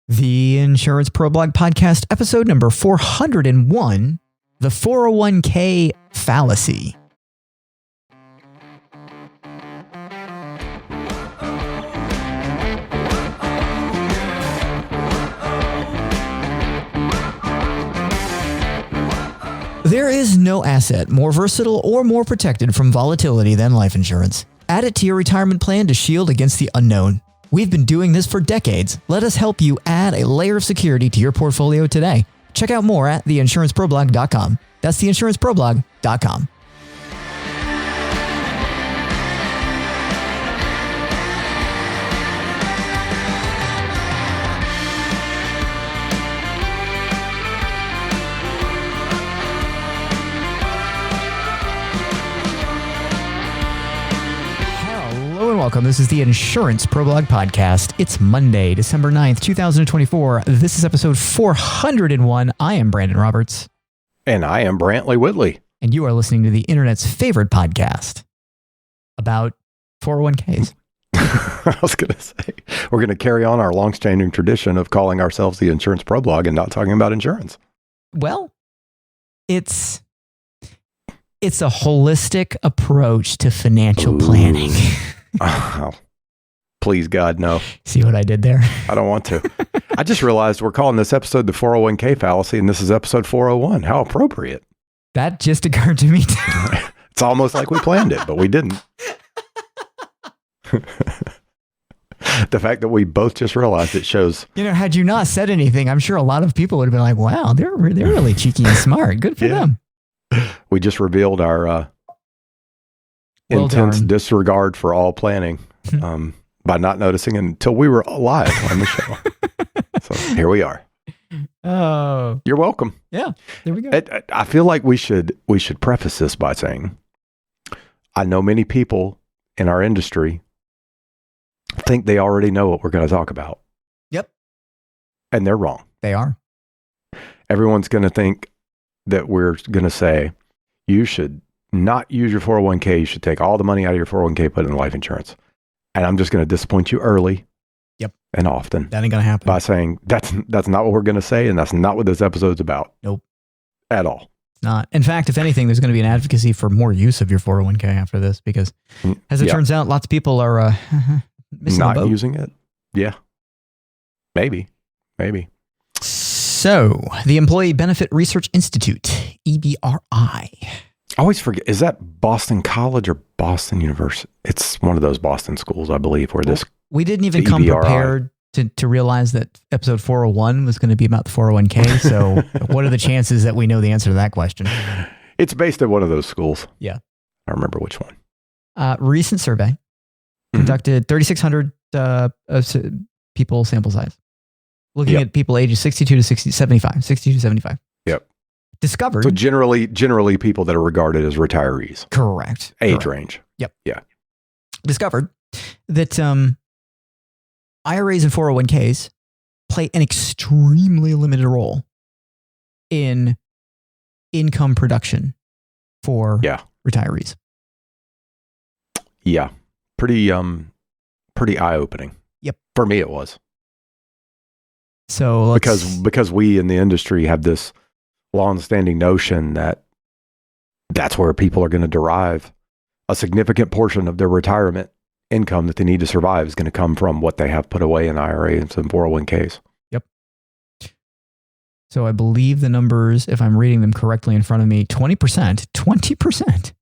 The Insurance Pro Blog Podcast, episode number 401, the 401k fallacy. There is no asset more versatile or more protected from volatility than life insurance. Add it to your retirement plan to shield against the unknown. We've been doing this for decades. Let us help you add a layer of security to your portfolio today. Check out more at theinsuranceproblog.com. That's theinsuranceproblog.com. Welcome. This is the Insurance Pro Blog Podcast. It's Monday, December 9th, 2024. This is episode 401. I am Brandon Roberts. And I am Brantley Whitley. And you are listening to the internet's favorite podcast about 401ks. I was going to say, we're going to carry on our long-standing tradition of calling ourselves the Insurance Pro Blog and not talking about insurance. Well, it's a holistic approach to financial planning. Oh, please, God, no. See what I did there? I don't want to. I just realized we're calling this episode the 401k fallacy, and this is episode 401. How appropriate. That just occurred to me, too. It's almost like we planned it, but we didn't. The fact that we both just realized it shows. You know, had you not said anything, I'm sure a lot of people would have been like, wow, they're really cheeky and smart. Good for them. We just revealed our intense disregard for all planning by not noticing until we were live on the show. So here we are. Oh, you're welcome. Yeah, there we go. I feel like we should preface this by saying, I know many people in our industry think they already know what we're going to talk about. Yep. And they're wrong. They are. Everyone's going to think that we're going to say, you should not use your 401k. You should take all the money out of your 401k, put it in life insurance. And I'm just going to disappoint you early. Yep. And often. That ain't going to happen. By saying that's not what we're going to say, and that's not what this episode's about. Nope. At all. Not. In fact, if anything, there's going to be an advocacy for more use of your 401k after this, because as it turns out, lots of people are missing the boat. Not using it. Yeah. Maybe. So, the Employee Benefit Research Institute, EBRI. I always forget, is that Boston College or Boston University? It's one of those Boston schools, I believe, where this... We didn't even come prepared to realize that episode 401 was going to be about the 401k, so what are the chances that we know the answer to that question? It's based at one of those schools. Yeah. I remember which one. Recent survey, conducted 3,600 people sample size, looking at people ages 62 to 75. Yep. Discovered. So generally people that are regarded as retirees. Correct. Age range. Yep. Yeah. Discovered that IRAs and 401ks play an extremely limited role in income production for retirees. Yeah. Pretty eye-opening. Yep. For me it was. So because we in the industry have this long-standing notion that that's where people are going to derive a significant portion of their retirement income that they need to survive is going to come from what they have put away in IRAs and 401ks. Yep. So I believe the numbers, if I'm reading them correctly in front of me, 20%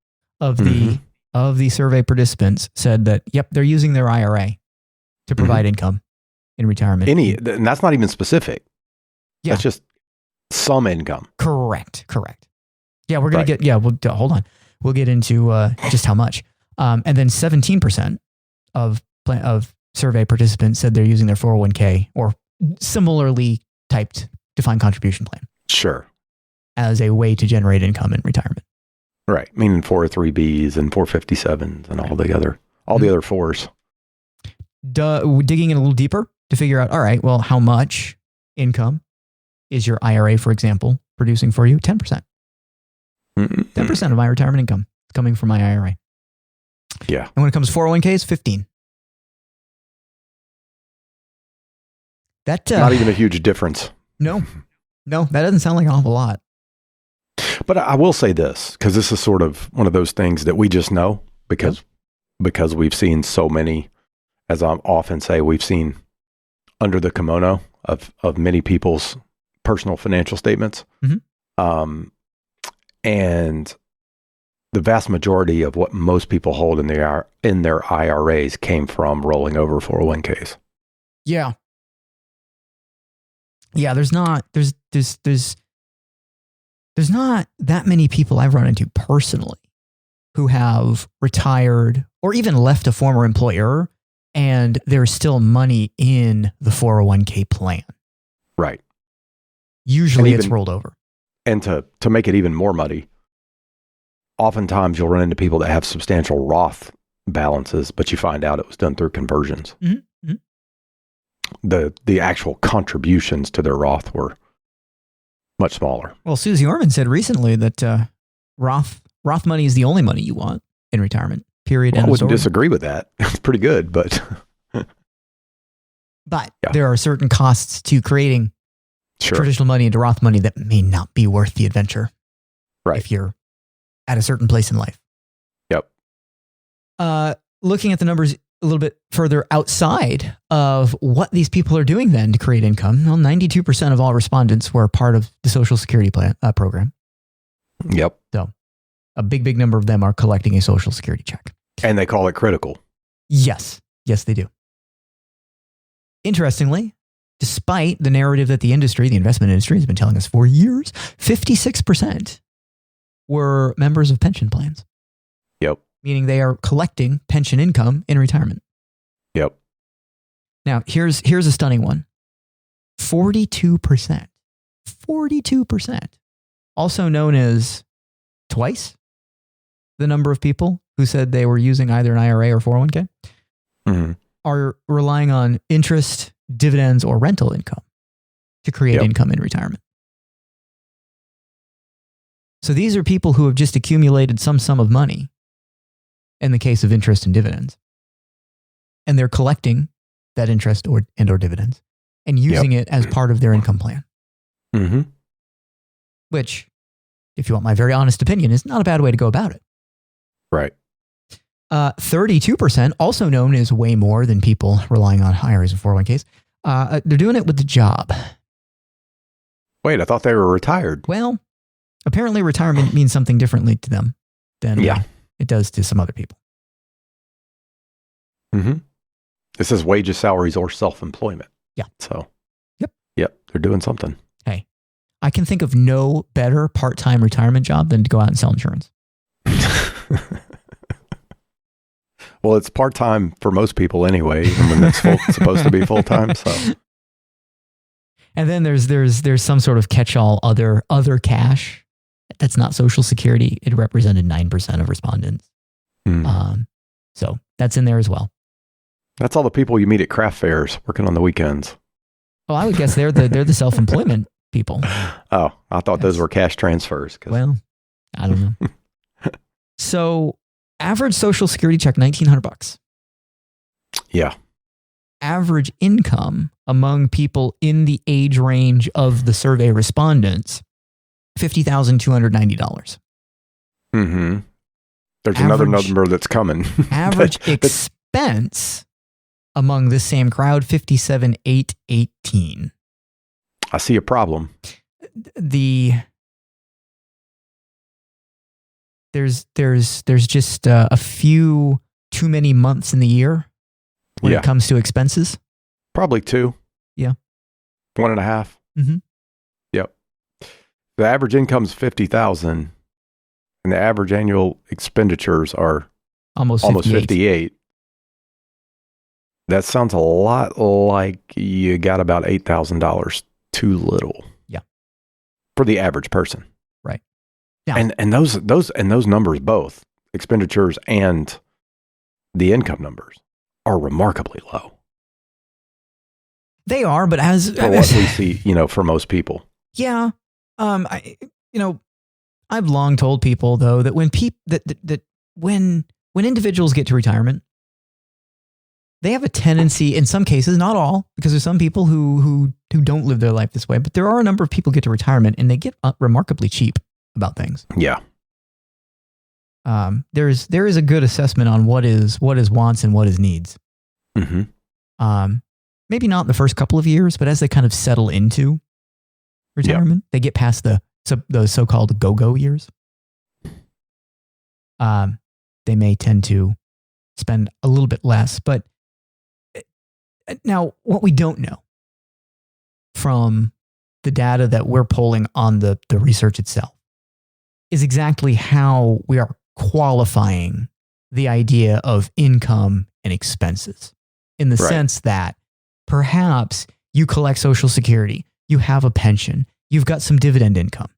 of the survey participants said that, yep, they're using their IRA to provide income in retirement. And that's not even specific. Yeah. That's just some income. Correct. Yeah, we're going to get, hold on. We'll get into just how much. And then 17% of survey participants said they're using their 401k or similarly typed defined contribution plan. Sure. As a way to generate income in retirement. Right. Meaning 403Bs and 457s and all the other fours. Digging in a little deeper to figure out, all right, well, how much income is your IRA, for example, producing for you? 10%. 10% of my retirement income is coming from my IRA. Yeah. And when it comes to 401ks, 15. That not even a huge difference. No, that doesn't sound like an awful lot. But I will say this, because this is sort of one of those things that we just know because we've seen so many, as I often say, we've seen under the kimono of many people's personal financial statements. Mm-hmm. And the vast majority of what most people hold in their IRAs came from rolling over 401ks. Yeah. Yeah, there's not that many people I've run into personally who have retired or even left a former employer and there's still money in the 401k plan. Right. Usually it's rolled over. And to make it even more muddy, oftentimes you'll run into people that have substantial Roth balances, but you find out it was done through conversions. Mm-hmm. Mm-hmm. The actual contributions to their Roth were much smaller. Well, Susie Orman said recently that Roth money is the only money you want in retirement. Period. Well, I wouldn't disagree with that. It's pretty good, but there are certain costs to creating traditional money into Roth money that may not be worth the adventure. Right. If you're at a certain place in life. Yep. Looking at the numbers a little bit further outside of what these people are doing then to create income, 92% of all respondents were part of the Social Security plan program. Yep. So a big number of them are collecting a Social Security check. And they call it critical. Yes, they do. Interestingly, despite the narrative that the investment industry has been telling us for years, 56% were members of pension plans. Yep. Meaning they are collecting pension income in retirement. Yep. Now, here's a stunning one. 42%. 42%. Also known as twice the number of people who said they were using either an IRA or 401k are relying on interest, dividends, or rental income to create income in retirement. So these are people who have just accumulated some sum of money in the case of interest and dividends. And they're collecting that interest or dividends and using it as part of their income plan. Mm-hmm. Which, if you want my very honest opinion, is not a bad way to go about it. Right. 32%, also known as way more than people relying on IRAs and 401ks, they're doing it with the job. Wait, I thought they were retired. Well, apparently retirement means something differently to them than it does to some other people. Mm-hmm. This is wages, salaries, or self-employment. Yeah. So, yep, they're doing something. Hey, I can think of no better part-time retirement job than to go out and sell insurance. Well, it's part-time for most people anyway, and when it's supposed to be full-time. So, and then there's some sort of catch-all other cash that's not Social Security. It represented 9% of respondents. So that's in there as well. That's all the people you meet at craft fairs working on the weekends. Well, I would guess they're the self-employment people. Oh, I thought those were cash transfers. Well, I don't know. So, average Social Security check, $1,900. Yeah. Average income among people in the age range of the survey respondents, $50,290. Mm-hmm. There's another number that's coming. Average expense among this same crowd, $57,818. I see a problem. There's just a few too many months in the year when it comes to expenses. Probably 2. Yeah. 1.5. Mm-hmm. Yep. The average income is $50,000, and the average annual expenditures are almost 58. That sounds a lot like you got about $8,000 too little. Yeah. For the average person. Right. Yeah. And those numbers, both expenditures and the income numbers, are remarkably low. They are, but as for what we see, for most people. Yeah. I've long told people though that when when individuals get to retirement, they have a tendency, in some cases, not all, because there's some people who don't live their life this way, but there are a number of people who get to retirement and they get remarkably cheap about things. Yeah. There is a good assessment on what is wants and what is needs. Mm-hmm. Maybe not the first couple of years, but as they kind of settle into retirement, they get past the so-called go-go years. They may tend to spend a little bit less, but now what we don't know from the data that we're pulling on the research itself is exactly how we are qualifying the idea of income and expenses, in the sense that perhaps you collect Social Security, you have a pension, you've got some dividend income.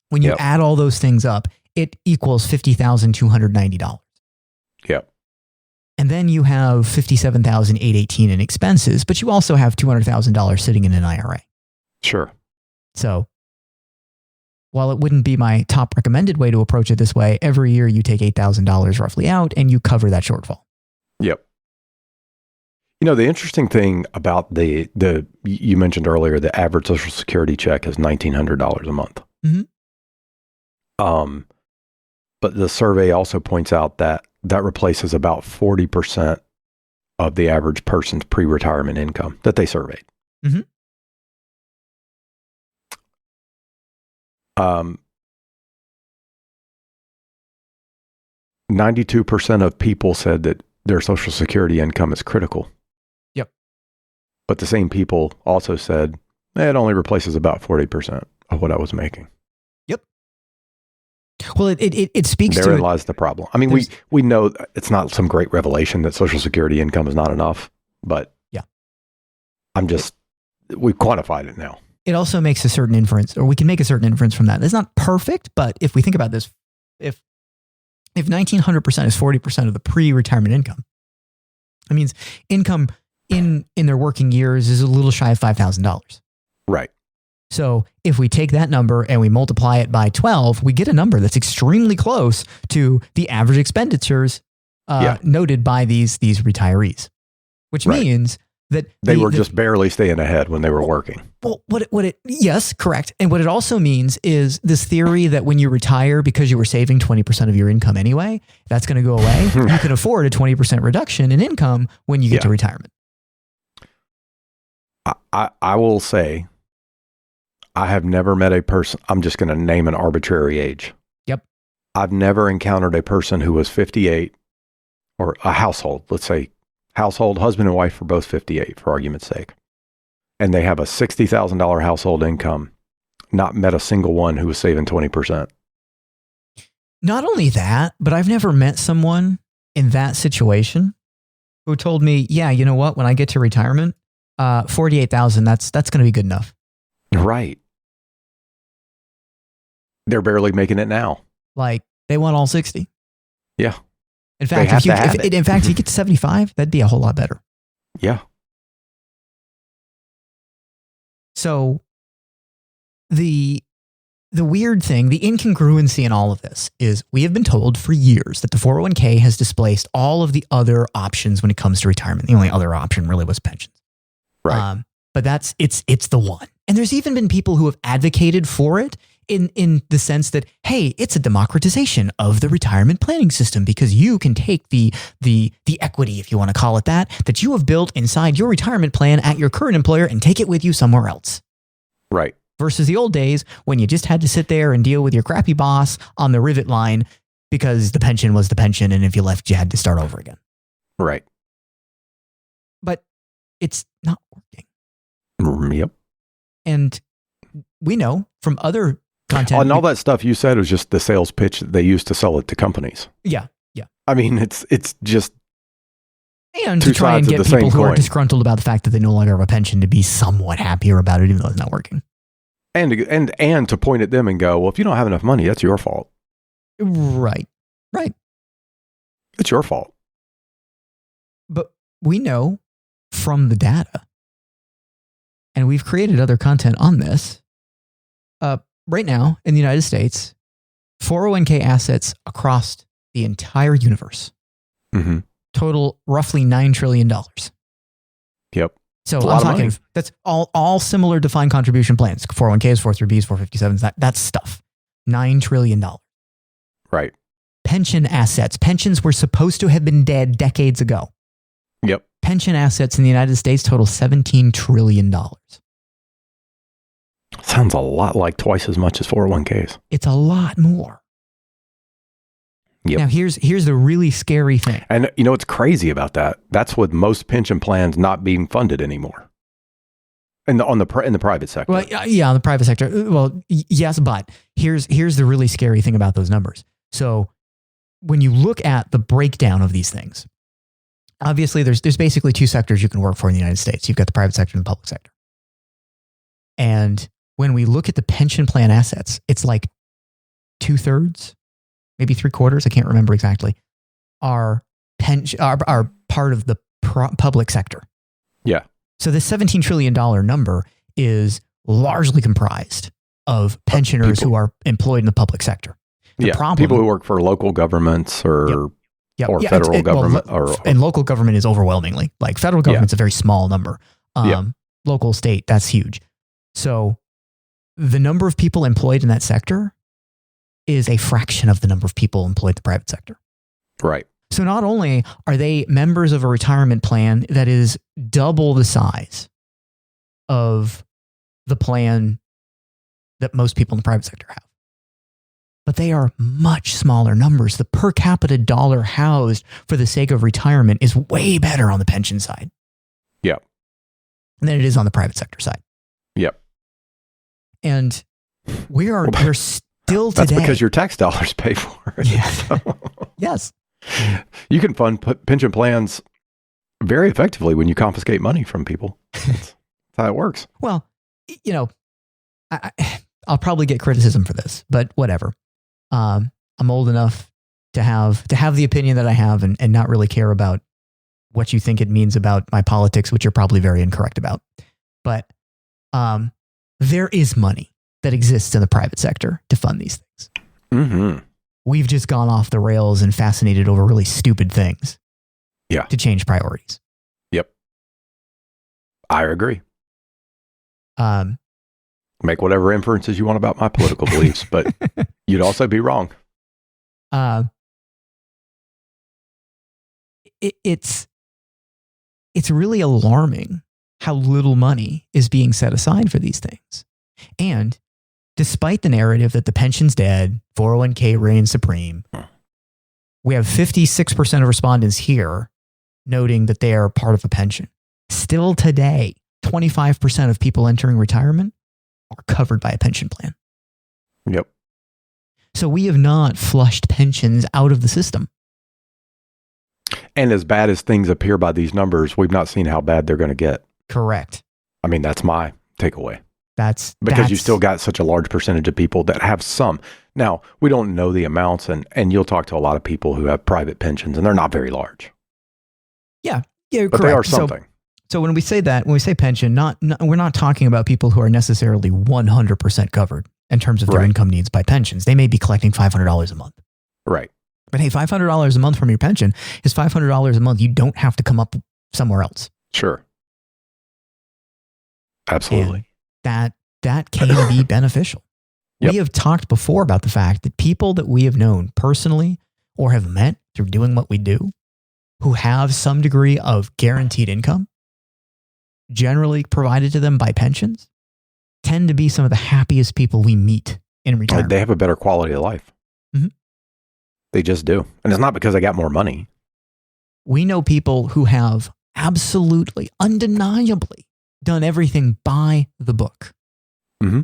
When you add all those things up, it equals $50,290. Yep. And then you have $57,818 in expenses, but you also have $200,000 sitting in an IRA. Sure. So while it wouldn't be my top recommended way to approach it this way, every year you take $8,000 roughly out and you cover that shortfall. Yep. You know, the interesting thing about the you mentioned earlier, the average Social Security check is $1,900 a month. Mm-hmm. But the survey also points out that replaces about 40% of the average person's pre-retirement income that they surveyed. Mm-hmm. 92% of people said that their Social Security income is critical. Yep. But the same people also said, it only replaces about 40% of what I was making. Yep. Well, it speaks to... Therein lies the problem. I mean, we know it's not some great revelation that Social Security income is not enough, but yeah, we've quantified it now. It also makes a certain inference, or we can make a certain inference from that. It's not perfect, but if we think about this, if 1,900% is 40% of the pre-retirement income, that means income in their working years is a little shy of $5,000. Right. So if we take that number and we multiply it by 12, we get a number that's extremely close to the average expenditures noted by these retirees, which means that they were just barely staying ahead when they were working. Well, yes, correct. And what it also means is this theory that when you retire, because you were saving 20% of your income anyway, that's going to go away. You can afford a 20% reduction in income when you get to retirement. I will say, I have never met a person, I'm just going to name an arbitrary age. Yep. I've never encountered a person who was 58, or a household, let's say household, husband and wife are both 58 for argument's sake, and they have a $60,000 household income, not met a single one who was saving 20%. Not only that, but I've never met someone in that situation who told me, yeah, you know what, when I get to retirement, 48,000, that's going to be good enough. Right. They're barely making it now. Like they want all 60. Yeah. In fact, if you get to 75, that'd be a whole lot better. Yeah. So the weird thing, the incongruency in all of this is we have been told for years that the 401k has displaced all of the other options when it comes to retirement. The only other option really was pensions. Right. But it's the one. And there's even been people who have advocated for it in the sense that, hey, it's a democratization of the retirement planning system because you can take the equity, if you want to call it that you have built inside your retirement plan at your current employer and take it with you somewhere else. Right. Versus the old days when you just had to sit there and deal with your crappy boss on the rivet line because the pension was the pension. And if you left, you had to start over again. Right. But it's not working. Yep. And we know from other content. And all that stuff you said was just the sales pitch that they used to sell it to companies. Yeah. Yeah. I mean, it's just. And to try and get people who are disgruntled about the fact that they no longer have a pension to be somewhat happier about it, even though it's not working. And to point at them and go, well, if you don't have enough money, that's your fault. Right. Right. It's your fault. But we know from the data, and we've created other content on this, right now in the United States, 401k assets across the entire universe total roughly $9 trillion. Yep. So It's a I'm lot of talking, money. that's all similar defined contribution plans, 401ks, 403bs, 457s, that's stuff. $9 trillion. Right. Pension assets. Pensions were supposed to have been dead decades ago. Yep. Pension assets in the United States total $17 trillion. Sounds a lot like twice as much as 401ks. It's a lot more. Yep. Now, here's the really scary thing. And you know what's crazy about that? That's with most pension plans not being funded anymore. In the private sector. Well, yeah, on the private sector. Well, yes, but here's the really scary thing about those numbers. So when you look at the breakdown of these things, obviously there's basically two sectors you can work for in the United States. You've got the private sector and the public sector. And when we look at the pension plan assets, it's like 2/3, maybe 3/4, I can't remember exactly, are part of the public sector. Yeah. So this $17 trillion number is largely comprised of pensioners who are employed in the public sector. The problem, people who work for local governments or federal government. And local government is overwhelmingly. Like federal government's a very small number. Local, state, that's huge. So the number of people employed in that sector is a fraction of the number of people employed in the private sector. Right. So not only are they members of a retirement plan that is double the size of the plan that most people in the private sector have, but they are much smaller numbers. The per capita dollar housed for the sake of retirement is way better on the pension side. Yep. Than it is on the private sector side. Yep. And we're still today. That's because your tax dollars pay for it. Yeah. So. Yes. You can fund pension plans very effectively when you confiscate money from people. That's how it works. Well, I'll probably get criticism for this, but whatever. I'm old enough to have the opinion that I have and not really care about what you think it means about my politics, which you're probably very incorrect about. But there is money that exists in the private sector to fund these things. Mm-hmm. We've just gone off the rails and fascinated over really stupid things. Yeah. To change priorities. Yep. I agree. Make whatever inferences you want about my political beliefs, but you'd also be wrong. It's really alarming how little money is being set aside for these things. And despite the narrative that the pension's dead, 401k reigns supreme, we have 56% of respondents here noting that they are part of a pension. Still today, 25% of people entering retirement are covered by a pension plan. Yep. So we have not flushed pensions out of the system. And as bad as things appear by these numbers, we've not seen how bad they're going to get. Correct. I mean, that's my takeaway. That's you still got such a large percentage of people that have some. Now, we don't know the amounts, and you'll talk to a lot of people who have private pensions, and they're not very large. Yeah, but correct. They are something. So when we say pension, we're not talking about people who are necessarily 100% covered in terms of their income needs by pensions. They may be collecting $500 a month. Right. But hey, $500 a month from your pension is $500 a month. You don't have to come up somewhere else. Sure. Absolutely. And that can be beneficial. Yep. We have talked before about the fact that people that we have known personally or have met through doing what we do, who have some degree of guaranteed income, generally provided to them by pensions, tend to be some of the happiest people we meet in retirement. They have a better quality of life. Mm-hmm. They just do. And it's not because they got more money. We know people who have absolutely, undeniably done everything by the book. Mm-hmm.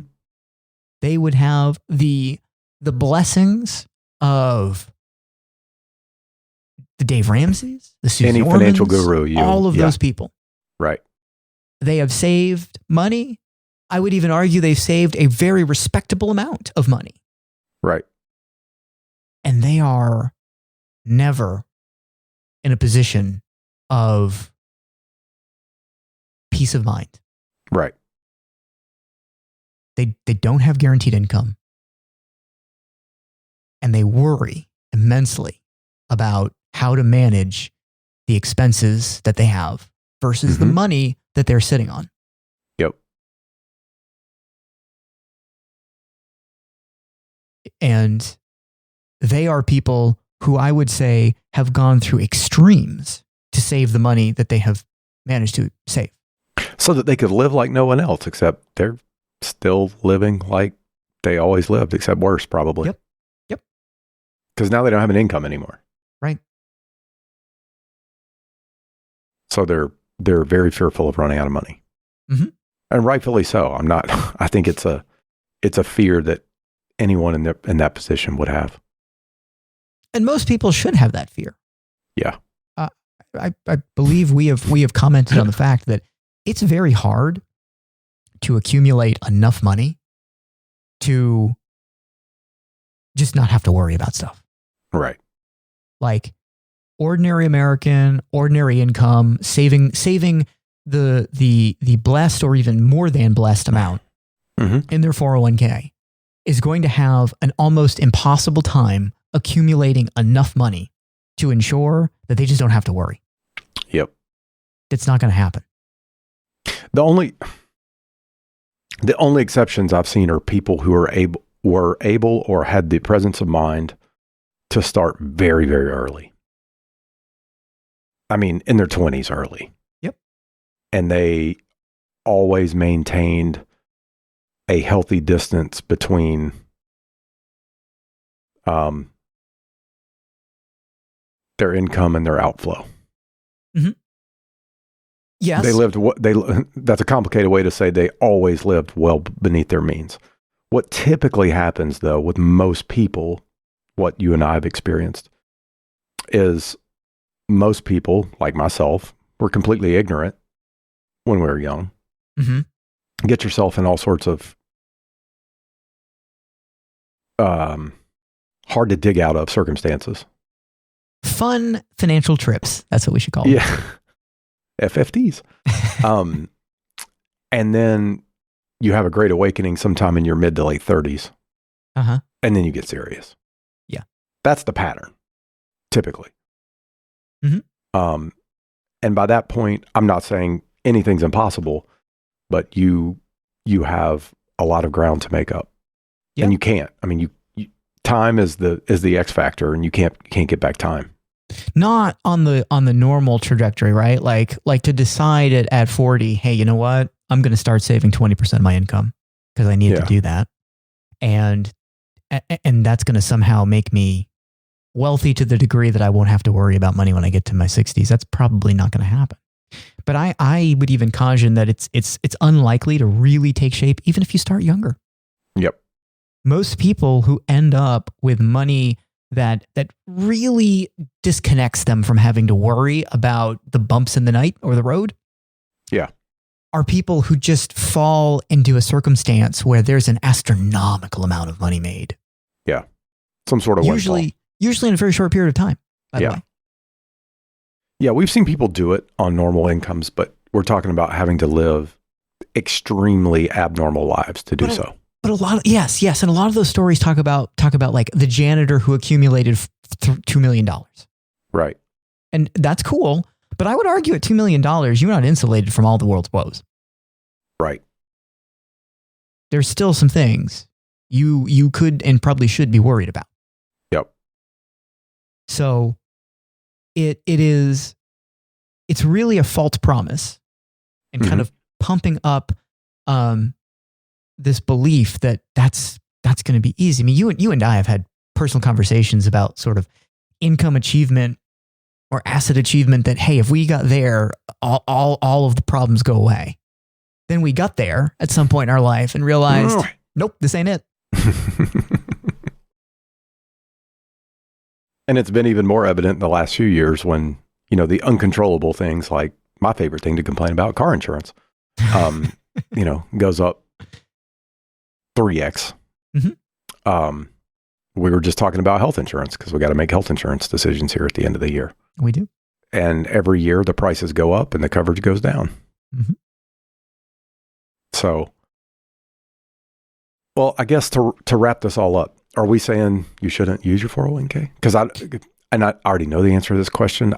They would have the blessings of the Dave Ramseys, the Susan any Ormans, financial guru, all of those people. Right. They have saved money. I would even argue they've saved a very respectable amount of money. Right. And they are never in a position of peace of mind. Right. They don't have guaranteed income. And they worry immensely about how to manage the expenses that they have versus the money that they're sitting on. Yep. And they are people who I would say have gone through extremes to save the money that they have managed to save. So that they could live like no one else, except they're still living like they always lived, except worse, probably. Yep. Because now they don't have an income anymore. Right. So they're very fearful of running out of money. Mm-hmm. And rightfully so. I think it's a fear that anyone in that position would have. And most people should have that fear. Yeah. I believe we have commented on the fact that it's very hard to accumulate enough money to just not have to worry about stuff. Right. Like ordinary American, ordinary income, saving the blessed or even more than blessed amount in their 401k is going to have an almost impossible time accumulating enough money to ensure that they just don't have to worry. Yep. It's not going to happen. The only exceptions I've seen are people who were able or had the presence of mind to start very, very early. I mean, in their 20s early. Yep. And they always maintained a healthy distance between their income and their outflow. Mm-hmm. Yes. That's a complicated way to say they always lived well beneath their means. What typically happens, though, with most people, what you and I have experienced, is most people, like myself, were completely ignorant when we were young. Mm-hmm. Get yourself in all sorts of hard to dig out of circumstances. Fun financial trips. That's what we should call them. Yeah. FFTs. And then you have a great awakening sometime in your mid to late 30s. Uh-huh. And then you get serious. Yeah. That's the pattern, typically. Mm-hmm. And by that point, I'm not saying anything's impossible, but you have a lot of ground to make up. Yeah. And you can't. I mean, you time is the X factor, and you can't get back time. Not on the normal trajectory, right? Like to decide at 40, hey, you know what? I'm going to start saving 20% of my income because I need to do that. And that's going to somehow make me wealthy to the degree that I won't have to worry about money when I get to my 60s. That's probably not going to happen. But I would even caution that it's unlikely to really take shape even if you start younger. Yep. Most people who end up with money that really disconnects them from having to worry about the bumps in the night or the road. Yeah. Are people who just fall into a circumstance where there's an astronomical amount of money made. Yeah. Some sort of usually in a very short period of time, by the way. Yeah, we've seen people do it on normal incomes, but we're talking about having to live extremely abnormal lives to do so. But a lot of, yes. And a lot of those stories talk about like the janitor who accumulated $2 million. Right. And that's cool. But I would argue at $2 million, you're not insulated from all the world's woes. Right. There's still some things you could and probably should be worried about. Yep. So it's really a false promise and kind of pumping up this belief that that's going to be easy. I mean, you and I have had personal conversations about sort of income achievement or asset achievement that, hey, if we got there, all of the problems go away. Then we got there at some point in our life and realized, nope, this ain't it. And it's been even more evident in the last few years when, the uncontrollable things like my favorite thing to complain about, car insurance, goes up 3x. Mm-hmm. We were just talking about health insurance because we got to make health insurance decisions here at the end of the year. We do. And every year the prices go up and the coverage goes down. Mm-hmm. So, well, I guess to wrap this all up, are we saying you shouldn't use your 401k? Because I already know the answer to this question.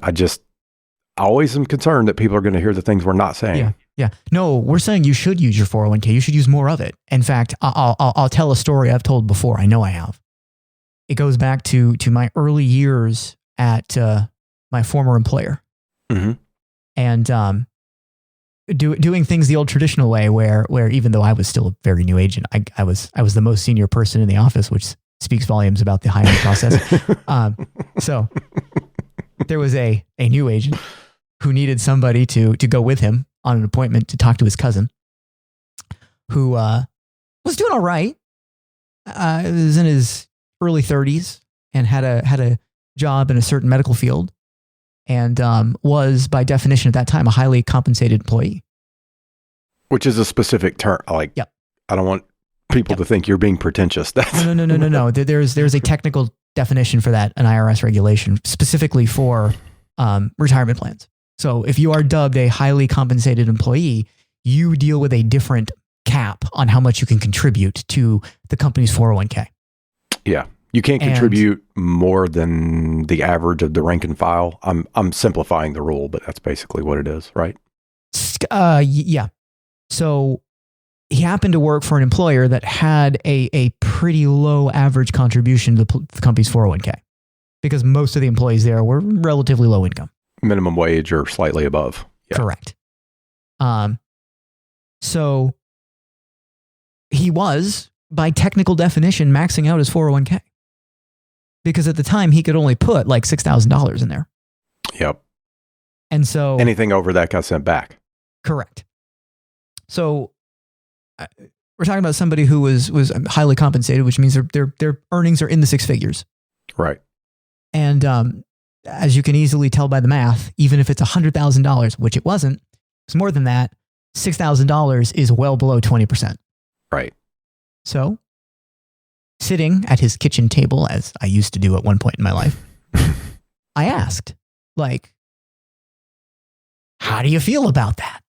always am concerned that people are going to hear the things we're not saying. Yeah. Yeah. No, we're saying you should use your 401k. You should use more of it. In fact, I'll tell a story I've told before. I know I have. It goes back to my early years at my former employer. Mm-hmm. And doing things the old traditional way where even though I was still a very new agent, I was the most senior person in the office, which speaks volumes about the hiring process. So there was a new agent who needed somebody to go with him on an appointment to talk to his cousin, who was doing all right. Was in his early 30s and had a job in a certain medical field, and was by definition at that time a highly compensated employee. Which is a specific term. Like, yep. I don't want people to think you're being pretentious. No. There's a technical definition for that, an IRS regulation specifically for retirement plans. So if you are dubbed a highly compensated employee, you deal with a different cap on how much you can contribute to the company's 401k. Yeah. You can't contribute more than the average of the rank and file. I'm simplifying the rule, but that's basically what it is, right? Yeah. So he happened to work for an employer that had a pretty low average contribution to the company's 401k, because most of the employees there were relatively low income. Minimum wage or slightly above. Yeah. Correct. So he was, by technical definition, maxing out his 401k, because at the time he could only put like $6,000 in there. Yep. And so anything over that got sent back. Correct. So we're talking about somebody who was highly compensated, which means their earnings are in the six figures. Right. And as you can easily tell by the math, even if it's $100,000, which it wasn't, it's more than that. $6,000 is well below 20%. Right. So, sitting at his kitchen table, as I used to do at one point in my life, I asked, like, how do you feel about that?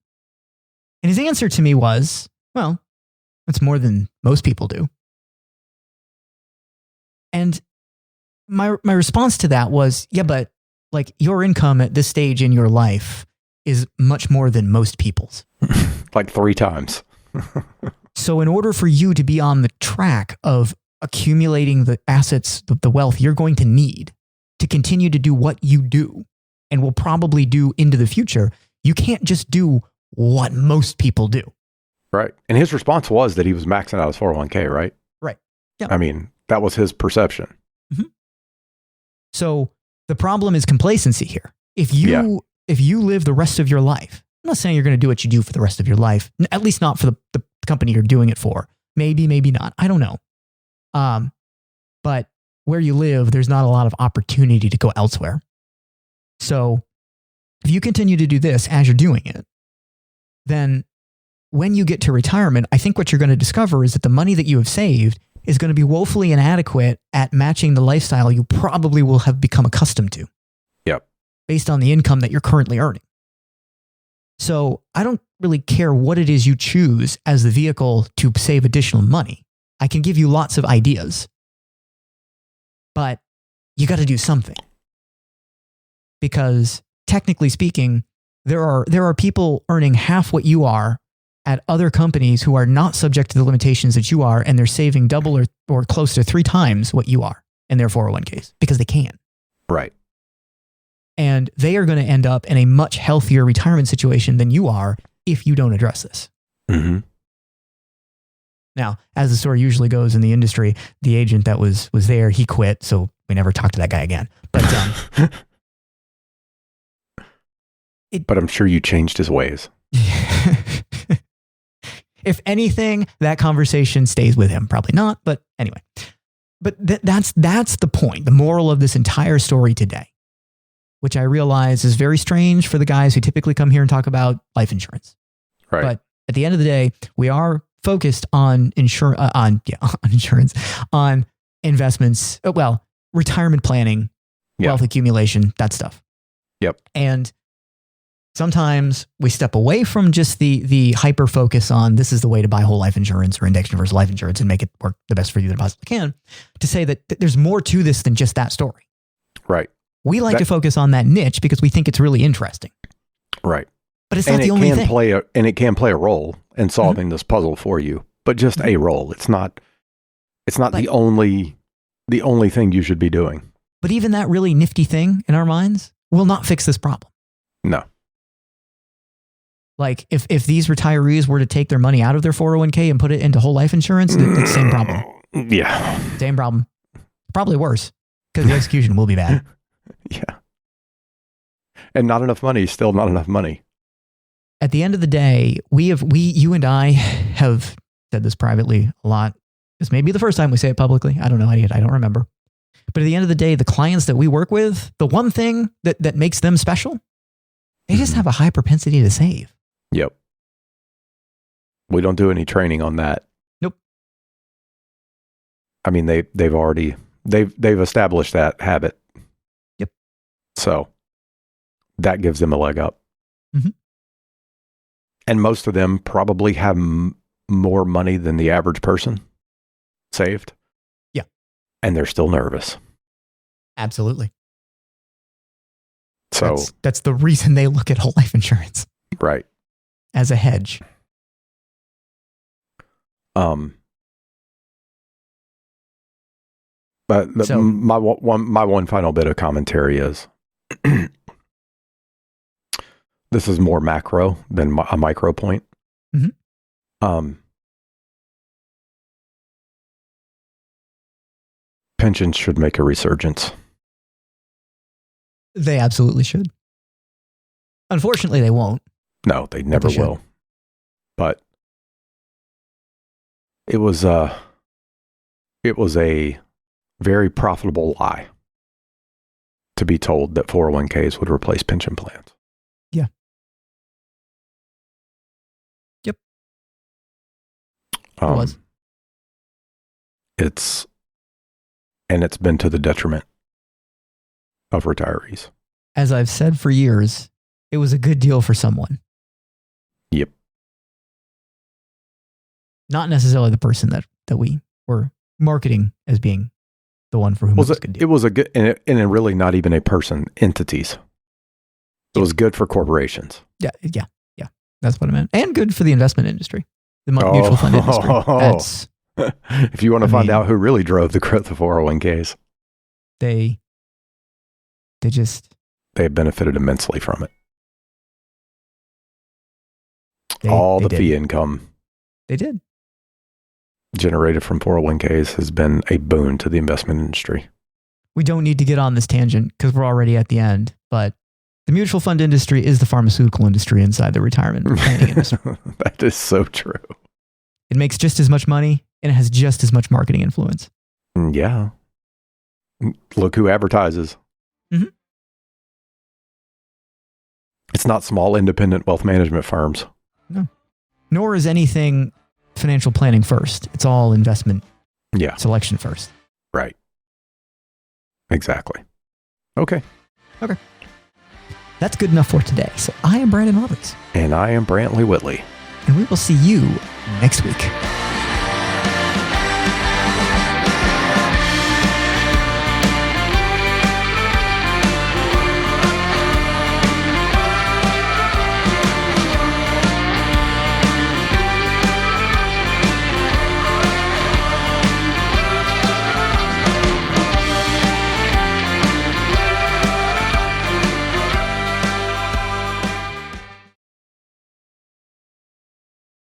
And his answer to me was, well, that's more than most people do. And my response to that was, yeah, but like your income at this stage in your life is much more than most people's. Like 3 times. So in order for you to be on the track of accumulating the assets, the wealth you're going to need to continue to do what you do and will probably do into the future, you can't just do what most people do. Right. And his response was that he was maxing out his 401k, right? Right. Yeah. I mean, that was his perception. Mm-hmm. So the problem is complacency here. If you live the rest of your life, I'm not saying you're going to do what you do for the rest of your life, at least not for the company you're doing it for. Maybe, maybe not. I don't know. But where you live, there's not a lot of opportunity to go elsewhere. So if you continue to do this as you're doing it, then when you get to retirement, I think what you're going to discover is that the money that you have saved is going to be woefully inadequate at matching the lifestyle you probably will have become accustomed to. Yep. Based on the income that you're currently earning. So I don't really care what it is you choose as the vehicle to save additional money. I can give you lots of ideas, but you got to do something. Because technically speaking, there are people earning half what you are at other companies who are not subject to the limitations that you are, and they're saving double or close to 3 times what you are in their 401ks because they can. Right. And they are going to end up in a much healthier retirement situation than you are if you don't address this. Mm-hmm. Now, as the story usually goes in the industry, the agent that was there, he quit, so we never talked to that guy again. But but I'm sure you changed his ways. If anything, that conversation stays with him. Probably not, but anyway. But that's the point, the moral of this entire story today, which I realize is very strange for the guys who typically come here and talk about life insurance. Right. But at the end of the day, we are focused on insurance, on investments, retirement planning, wealth accumulation, that stuff. Yep. And sometimes we step away from just the hyper focus on this is the way to buy whole life insurance or index universal life insurance and make it work the best for you that it possibly can, to say that there's more to this than just that story. Right. We like to focus on that niche because we think it's really interesting. Right. But it's not the only thing. It can play a role in solving this puzzle for you, but just a role. It's not the only thing you should be doing. But even that really nifty thing in our minds will not fix this problem. No. Like if these retirees were to take their money out of their 401k and put it into whole life insurance, it's the same problem. Yeah. Same problem. Probably worse because the execution will be bad. Yeah. And not enough money, still not enough money. At the end of the day, you and I have said this privately a lot. This may be the first time we say it publicly. I don't know. I don't remember. But at the end of the day, the clients that we work with, the one thing that makes them special, they just have a high propensity to save. Yep. We don't do any training on that. Nope. I mean, they've established that habit. Yep. So that gives them a leg up. Mm-hmm. And most of them probably have more money than the average person saved. Yeah. And they're still nervous. Absolutely. So that's the reason they look at whole life insurance. Right. As a hedge. But my one final bit of commentary is this is more macro than a micro point. Mm-hmm. Pensions should make a resurgence. They absolutely should. Unfortunately, they won't. No, they never will. But it was a very profitable lie to be told that 401ks would replace pension plans. Yeah. Yep. It was. It's been to the detriment of retirees. As I've said for years, it was a good deal for someone. Yep. Not necessarily the person that we were marketing as being the one for whom it was a good deal. It was a good, and really not even a person, entities. It was good for corporations. Yeah. That's what I meant. And good for the investment industry, the mutual fund industry. If you want to find out who really drove the growth of 401ks, they benefited immensely from it. They fee income they did generated from 401ks has been a boon to the investment industry. We don't need to get on this tangent because we're already at the end, but the mutual fund industry is the pharmaceutical industry inside the retirement planning industry. That is so true. It makes just as much money and it has just as much marketing influence. Yeah. Look who advertises. Mm-hmm. It's not small independent wealth management firms. No. Nor is anything financial planning first. It's all investment selection first. Right. Exactly. Okay. That's good enough for today. So I am Brandon Roberts. And I am Brantley Whitley. And we will see you next week.